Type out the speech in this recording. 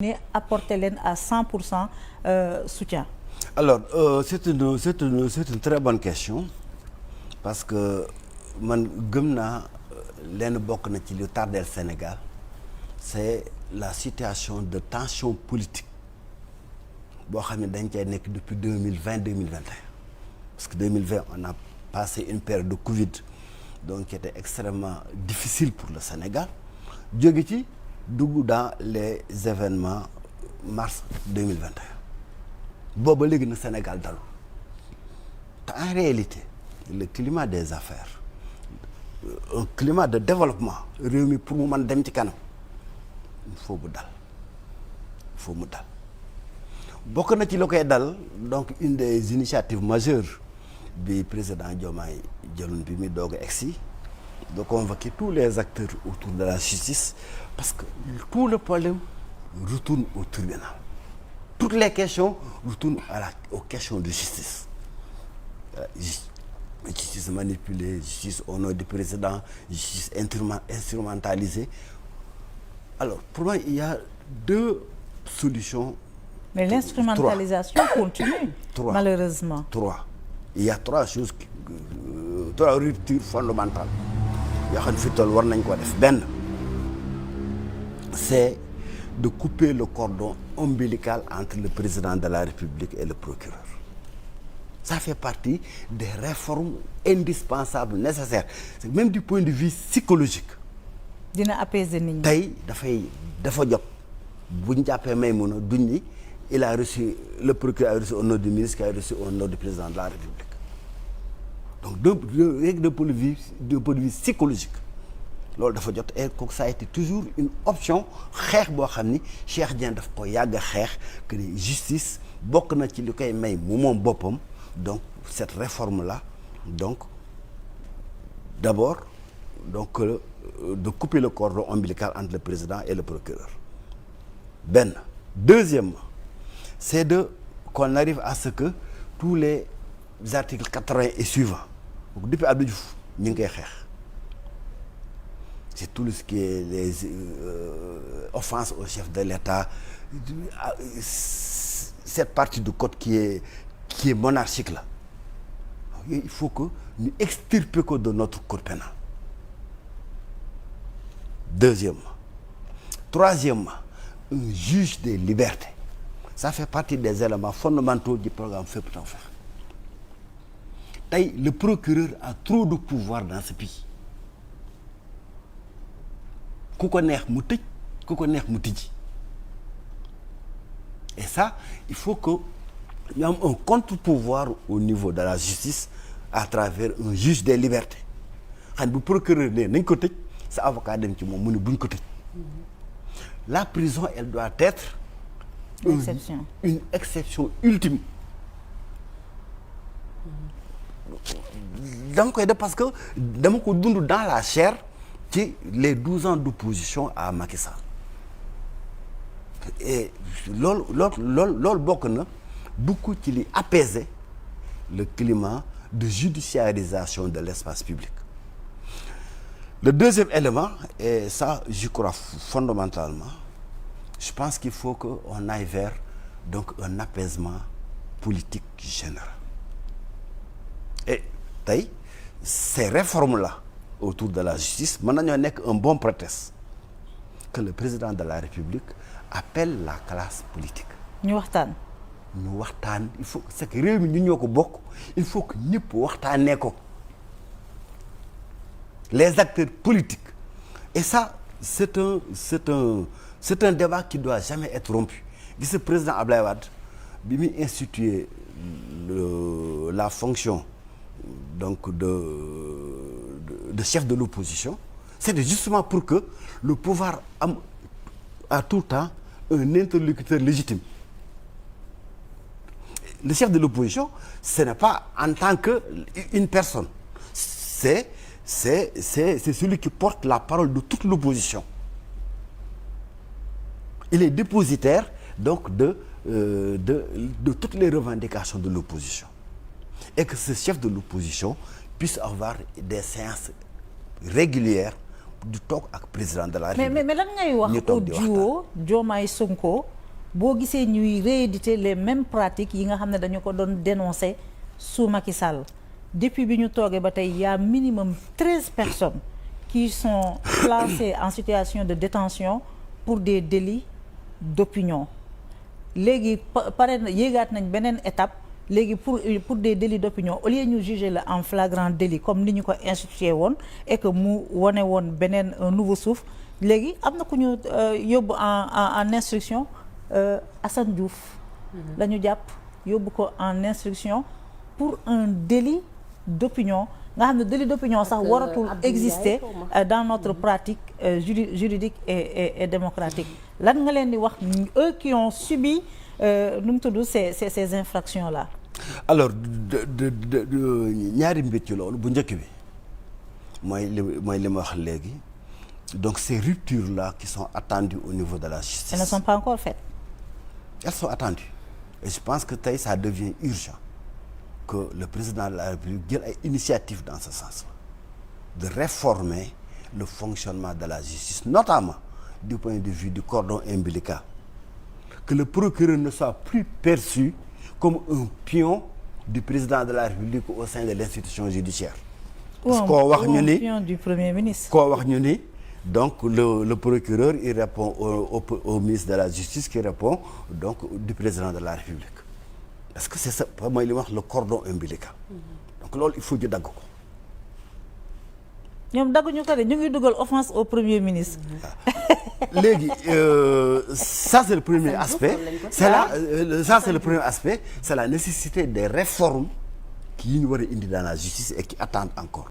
ni apporter leen à 100% soutien. Alors c'est une très bonne question parce que man gëm naa lenn bokk na ci lu tardeel Sénégal c'est la situation de tension politique boo xam ne dañ cay nekk depuis 2020 parce que 2020 on a passé une période de Covid donc qui était extrêmement difficile pour le Sénégal jóge ci dugg dans les événements mars 2021 booba léegi na Sénégal dalu te en réalité le climat des affaires un climat de développement réew mi pour mu mën dem ci kanam il faut mu dal bokk na ci la koy dal donc une des initiatives majeures bi président Diomaye jëloon bi muy doog a egsi de convoquer tous les acteurs autour de la justice parce que tout le problème retourne au tribunal toutes les questions retournent aux questions de justice justice manipulée justice au nom du président justice instrumentalisée. Alors pour moi il y a deux solutions. Mais l'instrumentalisation continue. Malheureusement. Il y a trois choses trois ruptures fondamentales yoo xam ne fi toll war nañ ko def. Benn c'est de couper le cordon ombilical entre le président de la République et le procureur. Ça fait partie des réformes indispensables nécessaires même du point de vue psychologique. dina apaiser nit ñi. Tey dafa jot buñ jàppee Maïmouna duñ ni il a reçu le procureur a reçu au nom du ministre qui a reçu au nom du président de la République. Donc de point de vue psychologique loolu dafa jot et que ça a été toujours une option xeex boo xam ni Cheikh Dieng daf ko yàgg a xeex que ni justice bokk na ci li koy may mu moom boppam. Donc cette réforme là donc d'abord donc de couper le cordon ombilical entre le président et le procureur. Benn deuxièmement c'est de qu'on arrive à ce que tous les articles 80 et suivants donc depuis Abdou Diouf ñu ngi koy xeex c'est tout ce qui est les offenses au chef de l'État cette partie du code qui est monarchique là il faut que ñu extirper ko de notre code pénal. Deuxièmement. Troisièmement, un juge des libertés. Ça fait partie des éléments fondamentaux du programme Fépp Tawfekh. Tey le procureur a trop de pouvoir dans ce pays. Ku ko neex mu tëj ku ko neex mu tijji. Et ça il faut que ñu am un contre-pouvoir au niveau de la justice à travers un juge des libertés xam bu procureur ne nañ ko tëj sa avocat dem ci moom mu ne buñ ko tëj. La prison elle doit être une exception ultime. dama koy def parce que dama ko dund dans la chair ci les 12 ans d'opposition à Macky Sall et loolu bokk na beaucoup ci li apaiser le climat de judiciarisation de l'espace public. Le deuxième élément et ça je crois fondamentalement je pense qu'il faut que on aille vers donc un apaisement politique général et tey ces réformes là autour de la justice mën nañoo nekk un bon prétexte que le président de la République appelle la classe politique. ñu waxtaan. Il faut c'est que réew mi ñu ñoo ko bokk il faut que ñëpp waxtaanee ko les acteurs politiques et ça c'est un débat qui doit jamais être rompu. Gis nga président Abdoulaye Wade bi muy instituer la fonction donc de chef de l'opposition c'était justement pour que le pouvoir am à tout temps un interlocuteur légitime. Le chef de l'opposition ce n'est pas en tant que une personne c'est celui qui porte la parole de toute l'opposition. Il est dépositaire donc de toutes les revendications de l'opposition et que ce chef de l'opposition puisse avoir des séances régulières du toog ak président de la République. mais lan ngay wax au duo Diomaye Sonko boo gisee ñuy rééditer les mêmes pratiques yi nga xam ne dañu ko doon dénoncer sous Macky Sall depuis bi ñu toogee ba tey y a minimum 13 personnes qui sont placées en situation de détention pour des délits d'opinion léegi pare na yéegaat nañ beneen étape léegi pour des délits d'opinion au lieu ñu juger la en flagrant délit comme ni ñu ko institué woon et que mu wane woon beneen un nouveau souffle léegi am na ku ñu yóbbu en instruction Assane Diouf la ñu jàpp yóbbu ko en instruction pour un délit d'opinion nga xam ne délit d'opinion sax waratul exister dans notre pratique juridique et démocratique lan nga leen di wax eux qui ont subi nu mu tudd ces infractions là. alors ñaari mbir ci loolu bu njëkk bi mooy li ma wax léegi donc ces ruptures là qui sont attendues au niveau de la justice. Elles ne sont pas encore faites. Elles sont attendues et je pense que tey ça devient urgent que le président de la République jël ay initiatives dans ce sens-là de réformer le fonctionnement de la justice notamment du point de vue du cordon ombilical, que le procureur ne soit plus perçu comme un pion du président de la République au sein de l'institution judiciaire. Parce koo wax ñu ni pion du Premier ministre. koo wax ñu ni donc le procureur il répond au ministre de la Justice qui répond donc du président de la République. Parce que c'est ça mooy li wax le cordon ombilical. Donc loolu il faut ñu dagg ko. ñoom dagguñu ko de ñu ngi dugal offense au Premier ministre. léegi ça c'est le premier aspect. C'est le premier aspect, c'est la nécessité des réformes yi ñu war a indi dans la justice et qui attendent encore.